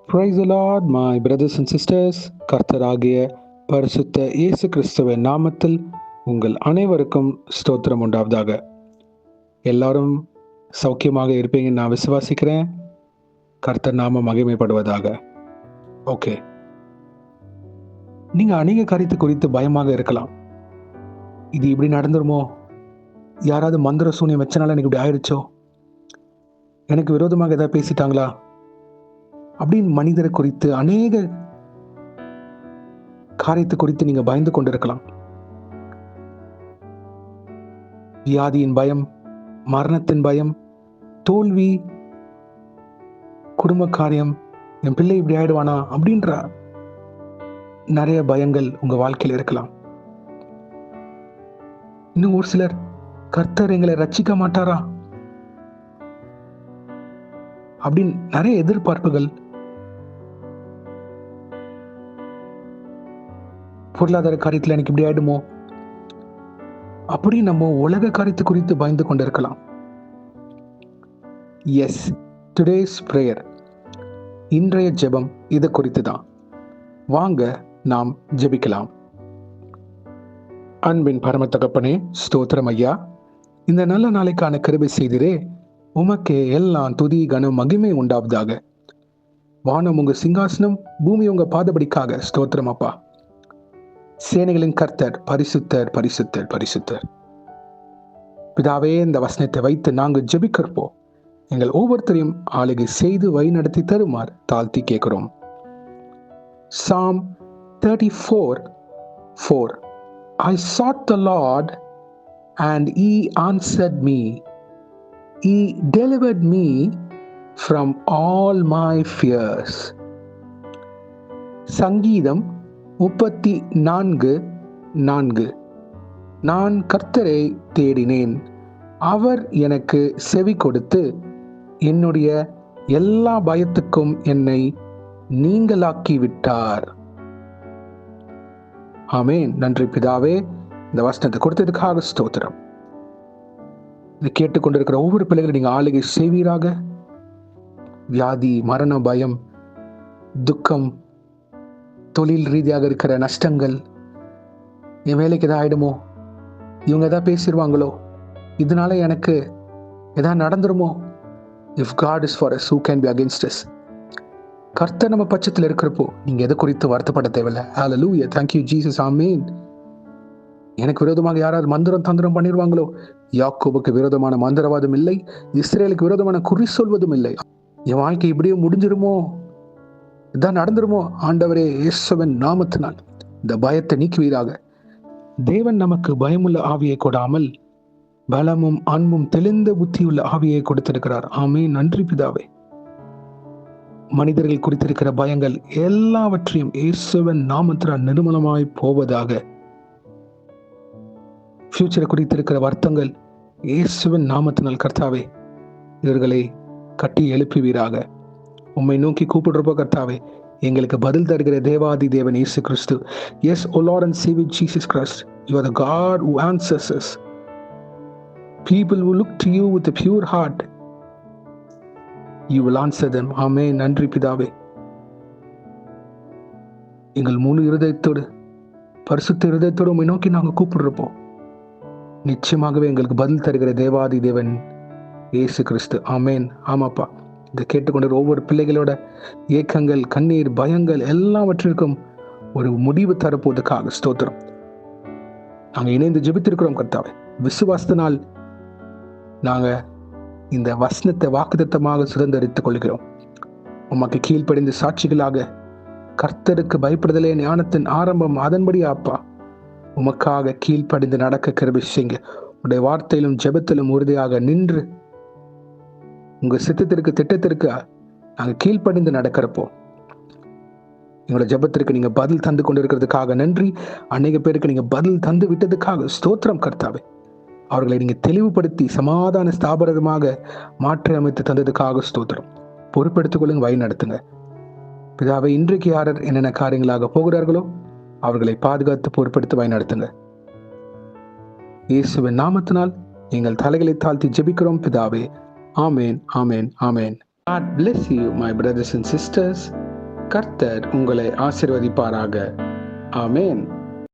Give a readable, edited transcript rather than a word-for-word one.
Praise the Lord, my brothers and sisters. கர்த்தராகிய பரிசுத்த இயேசு கிறிஸ்துவின் நாமத்தில் உங்கள் அனைவருக்கும் ஸ்தோத்திரம் உண்டாவதாக. எல்லாரும் சௌக்கியமாக இருப்பீங்கன்னு நான் விசுவாசிக்கிறேன். கர்த்தர் நாம மகிமைப்படுவதாக. ஓகே, நீங்க அநேக காரியத்தை குறித்து பயமாக இருக்கலாம். இது இப்படி நடந்துருமோ, யாராவது மந்திர சூனியம் வச்சனால எனக்கு இப்படி ஆயிடுச்சோ, எனக்கு விரோதமாக ஏதாவது பேசிட்டாங்களா அப்படின்னு மனிதரை குறித்து அநேக காரியத்தை குறித்து நீங்க பயந்து கொண்டிருக்கலாம். வியாதியின் பயம், மரணத்தின் பயம், தோல்வி, குடும்ப காரியம், என் பிள்ளை இப்படி ஆயிடுவானா அப்படின்ற நிறைய பயங்கள் உங்க வாழ்க்கையில் இருக்கலாம். இன்னும் ஒரு சிலர், கர்த்தர் எங்களை ரட்சிக்க மாட்டாரா அப்படின்னு நிறைய எதிர்பார்ப்புகள், பொருளாதார காரியத்தில் எனக்கு இப்படி ஆயிடுமோ அப்படி நம்ம உலக காரியத்தை குறித்து பயந்து கொண்டிருக்கலாம். எஸ், டுடேஸ் பிரேயர், இன்றைய ஜெபம் இது குறித்து தான். வாங்க நாம் ஜெபிக்கலாம். அன்பின் பரம தகப்பனே, ஸ்தோத்திரம் ஐயா. இந்த நல்ல நாளைக்கான கிருபை செய்திரே, உமக்கே எல்லாம் துதி கனம் மகிமை உண்டாவதாக. வானம் உங்க சிங்காசனம், பூமி உங்க பாதபடிக்காக. ஸ்தோத்திரம் அப்பா. சேனைகளின் கர்த்தர் பரிசுத்தர் பரிசுத்தர் பரிசுத்தர். பிதாவே, இந்த வசனத்தை வைத்து நாங்கள் ஜெபிக்கிறப்போ எங்கள் ஒவ்வொருத்தரையும் ஆளுகை செய்து வழி நடத்தி தருமாறு தாழ்த்தி கேட்கிறோம். Psalm 34:4. I sought the Lord and he answered me. He delivered me from all my fears. சங்கீதம் 34:4. நான் கர்த்தரை தேடினேன், அவர் எனக்கு செவி கொடுத்து என்னுடைய எல்லா பயத்துக்கும் என்னை நீங்களாக்கி விட்டார். ஆமென். நன்றி பிதாவே, இந்த வசனத்தை கொடுத்ததுக்காக ஸ்தோத்திரம். இதை கேட்டுக்கொண்டிருக்கிற ஒவ்வொரு பிள்ளைகளும் நீங்க ஆளுகை செய்வீராக. வியாதி, மரண பயம், துக்கம், தொழில் ரீதியாக இருக்கிற நஷ்டங்கள், என் வேலைக்கு எதாவது ஆயிடுமோ, இவங்க எதாவது பேசிடுவாங்களோ, இதனால எனக்கு எதாவது நடந்துருமோ. If God is for us, who can be against us? கர்த்தர் நம்ம பட்சத்தில் இருக்கிறப்போ நீங்க எதை குறித்து வருத்தப்பட தேவையில்லை. ஹல்லேலூயா, thank you Jesus, ஆமென். எனக்கு விரோதமாக யாராவது மந்திரம் தந்திரம் பண்ணிடுவாங்களோ, யாக்கோபுக்கு விரோதமான மந்திரவாதம் இல்லை, இஸ்ரேலுக்கு விரோதமான குறி சொல்வதும் இல்லை. என் வாழ்க்கை இப்படியே முடிஞ்சிருமோ, இதான் நடந்துருமோ, ஆண்டவரே இயேசுவின் நாமத்தினால் இந்த பயத்தை நீக்குவீராக. தேவன் நமக்கு பயமுள்ள ஆவியை கொடாமல் பலமும் அன்பும் தெளிந்த புத்தியுள்ள ஆவியை கொடுத்திருக்கிறார். ஆமென். நன்றி பிதாவே. மனிதர்கள் குறித்திருக்கிற பயங்கள் எல்லாவற்றையும் இயேசுவின் நாமத்தினால் நிர்மலமாய் போவதாக. ஃபியூச்சரை குறித்திருக்கிற வருத்தங்கள் இயேசுவின் நாமத்தினால் கர்த்தாவே இவர்களை கட்டி எழுப்புவீராக. உம்மை நோக்கி கூப்பிடுறப்போ கர்த்தாவே எங்களுக்கு பதில் தருகிற தேவாதி தேவன் Yesu Kristhu. Yes, O Lord and Savior Jesus Christ, you are the God who answers us. People who look to you with a pure heart, you will answer them. ஆமென். நன்றி பிதாவே. எங்கள் முழு இருதயத்தோடு, பரிசுத்த இருதயத்தோடு உம்மை நோக்கி நாங்கள் கூப்பிடுறப்போ நிச்சயமாகவே எங்களுக்கு பதில் தருகிற தேவாதி தேவன் இயேசு கிறிஸ்து. ஆமென். ஆமாப்பா, இதை கேட்டுக்கொண்ட ஒவ்வொரு பிள்ளைகளோட ஏக்கங்கள், கண்ணீர், பயங்கள் எல்லாவற்றிற்கும் ஒரு முடிவு தரப்போவதற்காக ஸ்தோத்திரம். நாங்கள் இணைந்து ஜெபித்திருக்கிறோம் கர்த்தாவே. விசுவாசத்தினால் நாங்க இந்த வசனத்தை வாக்குத்தத்தமாக சுதந்திரித்துக் கொள்கிறோம். உமக்கு கீழ்ப்படிந்து சாட்சிகளாக, கர்த்தருக்கு பயப்படுதலே ஞானத்தின் ஆரம்பம், அதன்படி அப்பா உமக்காக கீழ்ப்படிந்து நடக்க கிருபை செய்யுங்க. உடைய வார்த்தையிலும் ஜெபத்திலும் உறுதியாக நின்று உங்க சித்தத்திற்கு, திட்டத்திற்கு நாங்கள் கீழ்ப்படிந்து நடக்கிறப்போ எங்களோட ஜெபத்திற்கு நீங்க பதில் தந்து கொண்டிருக்கிறதுக்காக நன்றி. அநேக பேருக்கு நீங்க பதில் தந்து விட்டதுக்காக ஸ்தோத்திரம் கர்த்தாவே. அவர்களை நீங்க தெளிவுபடுத்தி சமாதான ஸ்தாபனமாக மாற்றி அமைத்து தந்ததுக்காக ஸ்தோத்திரம். பொறுப்பெடுத்துக் கொள்ளுங்க, வழி நடத்துங்க பிதாவை. இன்றைக்கு யாரர் என்னென்ன காரியங்களாக போகிறார்களோ அவர்களை பாதுகாத்து பொறுப்பெடுத்து வழி நடத்துங்க. இயேசுவின் நாமத்தினால் எங்கள் தலைகளை தாழ்த்தி ஜெபிக்கிறோம் பிதாவே. ஆமென், ஆமென், ஆமென். God bless you, my brothers and sisters. கர்த்தர் உங்களை ஆசீர்வதிப்பாராக. ஆமேன்.